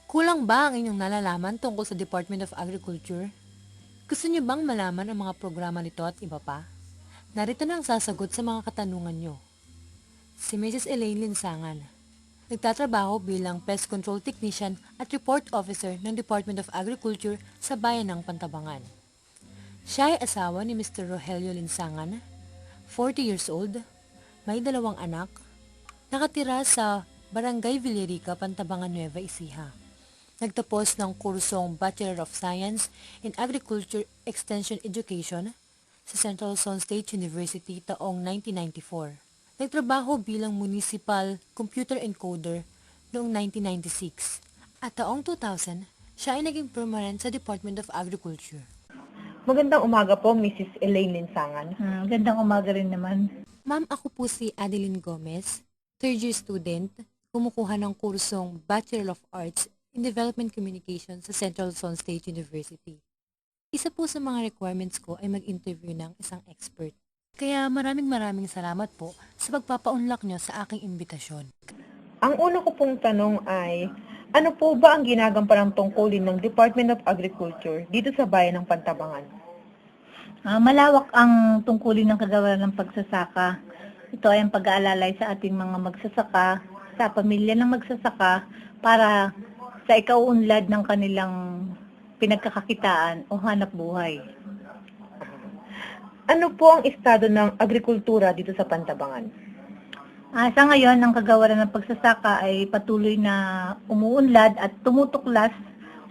Kulang ba ang inyong nalalaman tungkol sa Department of Agriculture? Gusto niyo bang malaman ang mga programa nito at iba pa? Narito na ang sasagot sa mga katanungan niyo. Si Mrs. Elaine Linsangan. Nagtatrabaho bilang Pest Control Technician at Report Officer ng Department of Agriculture sa bayan ng Pantabangan. Siya ay asawa ni Mr. Rogelio Linsangan, 40 years old, may 2 anak, nakatira sa Barangay Villarica, Pantabangan, Nueva Ecija. Nagtapos ng kursong Bachelor of Science in Agriculture Extension Education sa Central Luzon State University taong 1994. Nagtrabaho bilang Municipal Computer Encoder noong 1996 at taong 2000 siya ay naging permanent sa Department of Agriculture. Magandang umaga po, Mrs. Elaine Linsangan. Gandang umaga rin naman. Ma'am, ako po si Adeline Gomez, third year student, kumukuha ng kursong Bachelor of Arts in Development Communication sa Central Luzon State University. Isa po sa mga requirements ko ay mag-interview ng isang expert. Kaya maraming salamat po sa pagpapaunlak nyo sa aking imbitasyon. Ang una ko pong tanong ay, ano po ba ang ginagampanang tungkulin ng Department of Agriculture dito sa bayan ng Pantabangan? Malawak ang tungkulin ng kagawaran ng pagsasaka. Ito ay ang pag-aalalay sa ating mga magsasaka, sa pamilya ng magsasaka, para sa ikauunlad ng kanilang pinagkakakitaan o hanap buhay. Ano po ang estado ng agrikultura dito sa Pantabangan? Sa ngayon, ang kagawaran ng pagsasaka ay patuloy na umuunlad at tumutuklas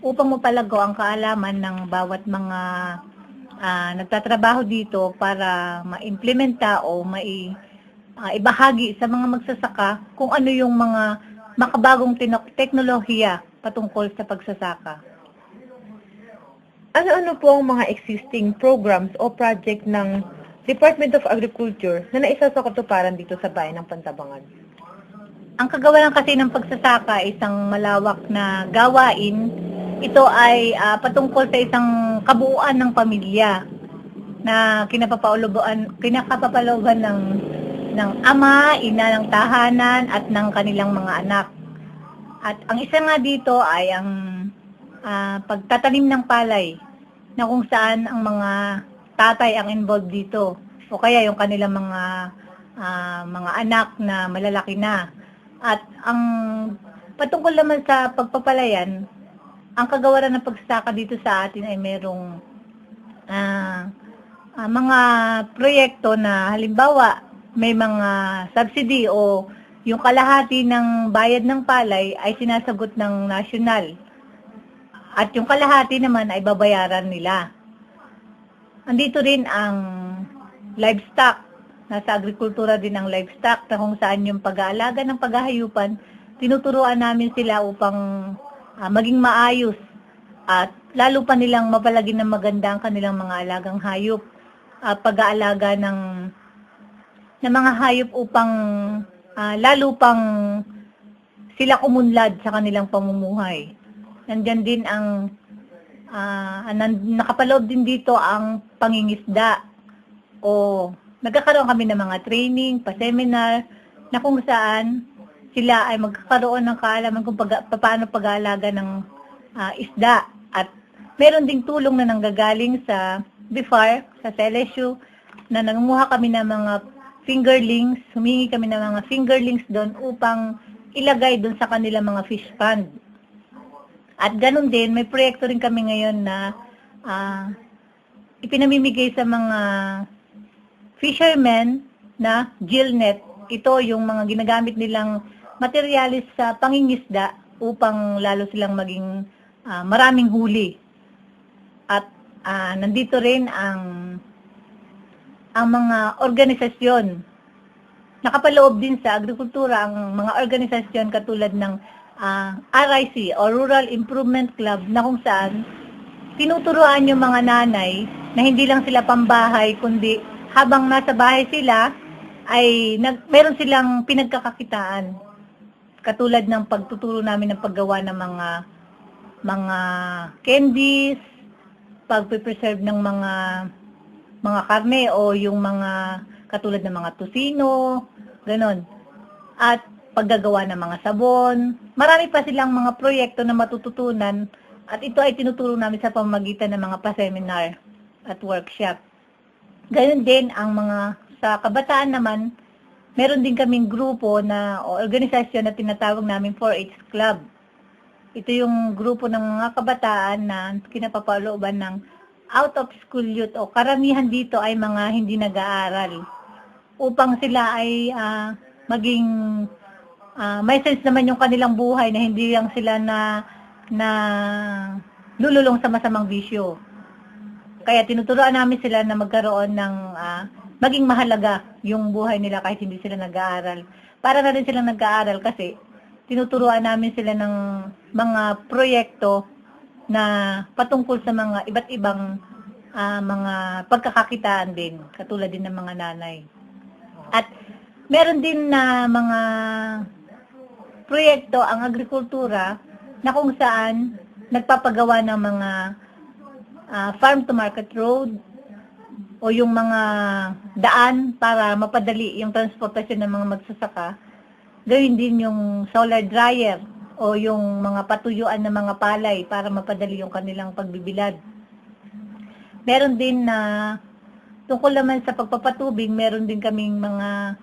upang mapalago ang kaalaman ng bawat mga nagtatrabaho dito para maimplementa o ibahagi sa mga magsasaka kung ano yung mga makabagong teknolohiya patungkol sa pagsasaka. Ano-ano po ang mga existing programs o project ng Department of Agriculture na naisa sa katuparan dito sa bayan ng Pantabangan? Ang kagawaran kasi ng pagsasaka ay isang malawak na gawain. Ito ay patungkol sa isang kabuuan ng pamilya na kinakapapaloban ng ama, ina ng tahanan at ng kanilang mga anak. At ang isa nga dito ay ang pagtatanim ng palay, na kung saan ang mga tatay ang involved dito o kaya yung kanilang mga anak na malalaki na. At ang patungkol naman sa pagpapalayan, ang kagawaran ng pagsasaka dito sa atin ay merong mga proyekto na halimbawa may mga subsidy o yung kalahati ng bayad ng palay ay sinasagot ng nasyonal. At yung kalahati naman ay babayaran nila. Andito rin ang livestock. Nasa agrikultura din ang livestock na kung saan yung pag-aalaga ng paghahayupan, tinuturuan namin sila upang maging maayos at lalo pa nilang mapalagi ng maganda ang kanilang mga alagang hayop. Pag-aalaga ng mga hayop upang lalo pang sila kumunlad sa kanilang pamumuhay. Nandyan din ang nakapaloob din dito ang pangingisda o nagkakaroon kami ng mga training, pa-seminar na kung saan sila ay magkakaroon ng kaalaman kung paano pag-aalaga ng isda. At meron ding tulong na nanggagaling sa BIFAR, sa LSU, na nangunguha kami ng mga fingerlings, humingi kami ng mga fingerlings doon upang ilagay doon sa kanilang mga fish pond. At ganun din, may proyekto rin kami ngayon na ipinamimigay sa mga fishermen na gill net. Ito yung mga ginagamit nilang materialis sa pangingisda upang lalo silang maging maraming huli. At nandito rin ang mga organisasyon. Nakapaloob din sa agrikultura ang mga organisasyon katulad ng RIC o Rural Improvement Club na kung saan tinuturuan yung mga nanay na hindi lang sila pambahay kundi habang nasa bahay sila ay meron silang pinagkakakitaan. Katulad ng pagtuturo namin ng paggawa ng mga candies, pagpe-preserve ng mga karne o yung mga katulad ng mga tusino, ganon. At paggagawa ng mga sabon. Marami pa silang mga proyekto na matututunan at ito ay tinuturo namin sa pamamagitan ng mga pa-seminar at workshop. Gayon din ang mga sa kabataan naman, meron din kaming grupo na o organisasyon na tinatawag namin 4-H Club. Ito yung grupo ng mga kabataan na kinapapalooban ng out of school youth o karamihan dito ay mga hindi nag-aaral upang sila ay maging may sense naman yung kanilang buhay na hindi lang sila na lululong sa masamang bisyo. Kaya tinuturuan namin sila na magkaroon ng maging mahalaga yung buhay nila kahit hindi sila nag-aaral. Para na rin silang nag-aaral kasi tinuturuan namin sila ng mga proyekto na patungkol sa mga iba't ibang mga pagkakakitaan din, katulad din ng mga nanay. At meron din na mga proyekto ang agrikultura na kung saan nagpapagawa ng mga farm to market road o yung mga daan para mapadali yung transportasyon ng mga magsasaka. Gawin din yung solar dryer o yung mga patuyuan ng mga palay para mapadali yung kanilang pagbibilad. Meron din na tungkol naman sa pagpapatubig, meron din kaming mga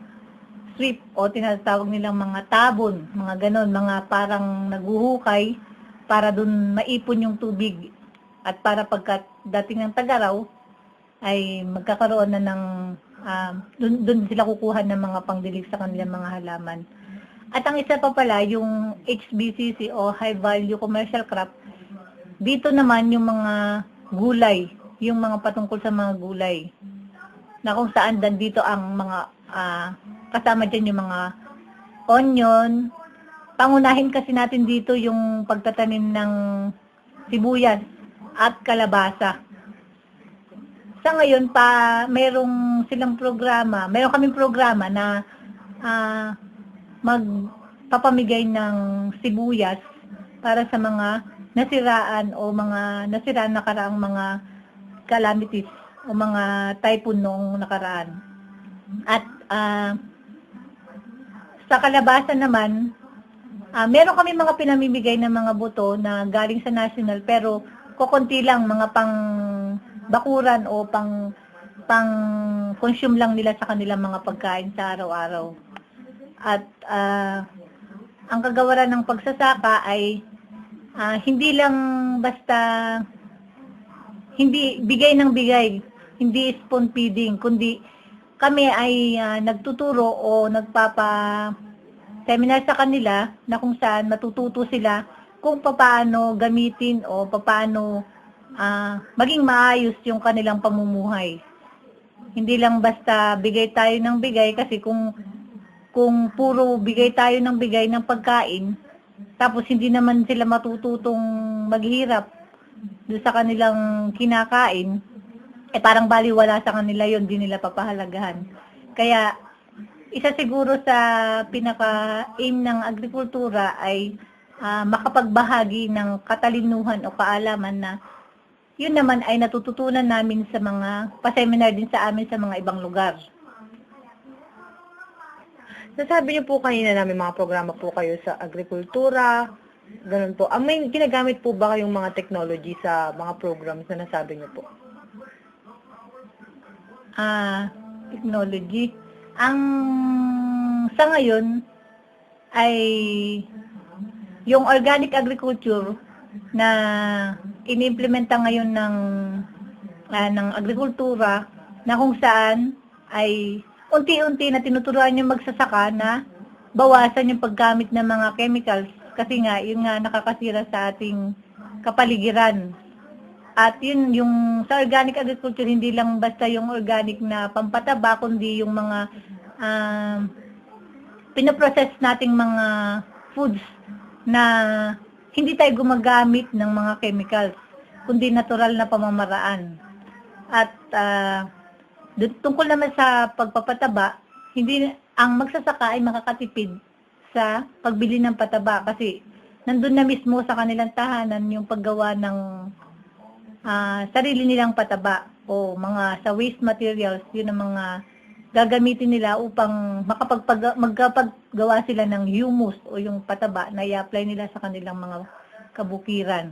sweep o tinatawag nilang mga tabon, mga ganon, mga parang naguhukay para dun maipon yung tubig at para pagkadating ng tag-araw ay magkakaroon na ng dun sila kukuha ng mga pangdilig sa kanilang mga halaman. At ang isa pa pala, yung HBCC o High Value Commercial Crop, dito naman yung mga gulay, yung mga patungkol sa mga gulay, na kung saan dito ang mga kasama dyan yung mga onion. Pangunahin kasi natin dito yung pagtatanim ng sibuyas at kalabasa. Sa ngayon pa, mayroon kaming programa na magpapamigay ng sibuyas para sa mga nasiraan o mga nasiraan nakaraang mga calamities o mga typhoon noong nakaraan. At sa kalabasa naman, meron kami mga pinamimigay ng mga buto na galing sa national pero kukunti lang, mga pang bakuran o pang consume lang nila sa kanilang mga pagkain sa araw-araw. At ang kagawaran ng pagsasaka ay hindi lang basta hindi bigay ng bigay, hindi spoon feeding, kundi kami ay nagtuturo o nagpapa-seminar sa kanila na kung saan matututo sila kung paano gamitin o paano maging maayos yung kanilang pamumuhay. Hindi lang basta bigay tayo ng bigay kasi kung puro bigay tayo ng bigay ng pagkain, tapos hindi naman sila matututong maghirap doon sa kanilang kinakain, parang baliwala sa kanila yon, di nila papahalagahan. Kaya isa siguro sa pinaka-aim ng agrikultura ay makapagbahagi ng katalinuhan o kaalaman na yun naman ay natututunan namin sa mga pa-seminar din sa amin sa mga ibang lugar. Nasabi niyo po kanina na may mga programa po kayo sa agrikultura, ganun po. May ginagamit po ba kayong mga technology sa mga programs na nasabi niyo po? Technology. Ang sa ngayon ay yung organic agriculture na inimplementa ngayon ng agrikultura na kung saan ay unti-unti na tinuturuan yung magsasaka na bawasan yung paggamit ng mga chemicals kasi nga yun nga nakakasira sa ating kapaligiran. At yun yung sa organic agriculture, hindi lang basta yung organic na pampataba kundi yung mga pinoprocess nating mga foods na hindi tayo gumagamit ng mga chemicals kundi natural na pamamaraan. At tungkol naman sa pagpapataba, hindi ang magsasaka ay makakatipid sa pagbili ng pataba kasi nandun na mismo sa kanilang tahanan yung paggawa ng sarili nilang pataba o mga sa waste materials, yun ang mga gagamitin nila upang magkapaggawa sila ng humus o yung pataba na i-apply nila sa kanilang mga kabukiran.